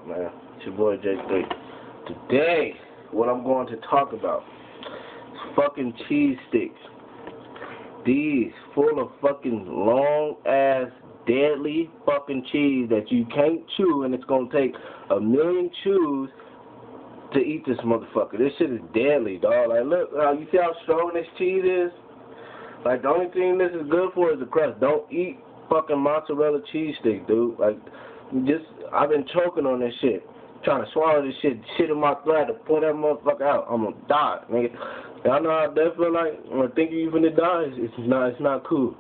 man? It's your boy J3. Today, what I'm going to talk about is fucking cheese sticks. These full of fucking long-ass, deadly fucking cheese that you can't chew, and it's gonna take a million chews to eat this motherfucker. This shit is deadly, dog. Like, look, you see how strong this cheese is? Like, the only thing this is good for is the crust. Don't eat fucking mozzarella cheese stick, dude. Like, I've been choking on this shit. Trying to swallow this shit in my throat to pull that motherfucker out. I'm gonna die, nigga. Y'all know how that feel like? When I think you finna die, it's not cool.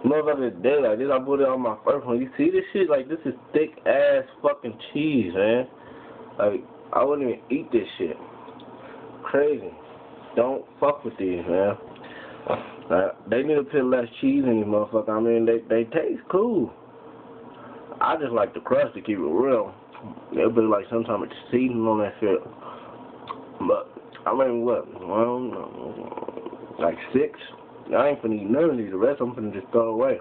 Motherfucker dead like this. I put it on my first one. You see this shit? Like, this is thick ass fucking cheese, man. Like, I wouldn't even eat this shit. Crazy. Don't fuck with these, man. They need to put less cheese in these motherfuckers. I mean, they taste cool. I just like the crust, to keep it real. They'll be like some type of seasoning on that shit. But, I mean, what? Well, like 6? I ain't finna eat none of these. The rest I'm finna just throw away.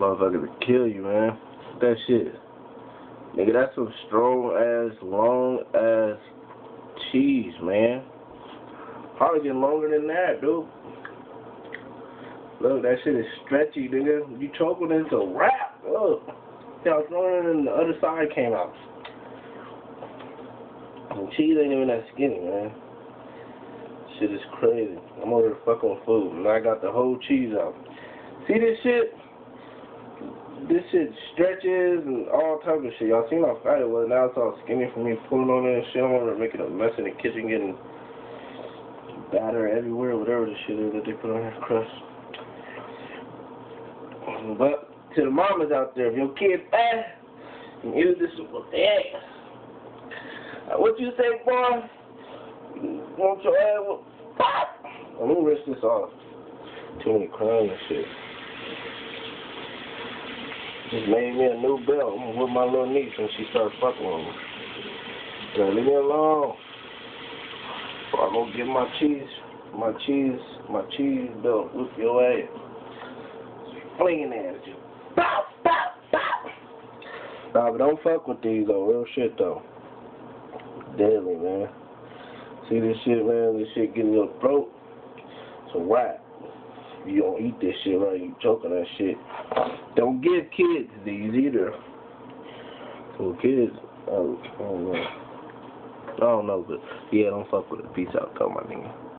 Motherfucker will kill you, man. That shit. Nigga, that's some strong-ass, long-ass cheese, man. Probably getting longer than that, dude. Look, that shit is stretchy, nigga. You choking into a wrap. Ugh. See how throwing it and the other side came out. The cheese ain't even that skinny, man. Shit is crazy. I'm over here fucking with food, and I got the whole cheese out. See this shit? This shit stretches and all type of shit. Y'all seen how fat it was? Now it's all skinny for me pulling on it and shit. I'm over making a mess in the kitchen, getting batter everywhere, whatever the shit is that they put on this crust. But to the mamas out there, if your kid fat, you use this with the ass. What you say, boy? You want your ass with pop? Let me rinse this off. Too many crumbs and shit. Just made me a new belt. I'm with my little niece when she starts fucking with me. So leave me alone. Or I'm gonna get my cheese belt with your ass. Flinging at you. Bow, bow, bow. Nah, but don't fuck with these though. Real shit though. Deadly, man. See this shit, man? This shit getting in your throat. It's a wrap. You don't eat this shit right, you choking that shit. Don't give kids these either. So kids, I don't know. But yeah, don't fuck with it. Peace out, though, my nigga.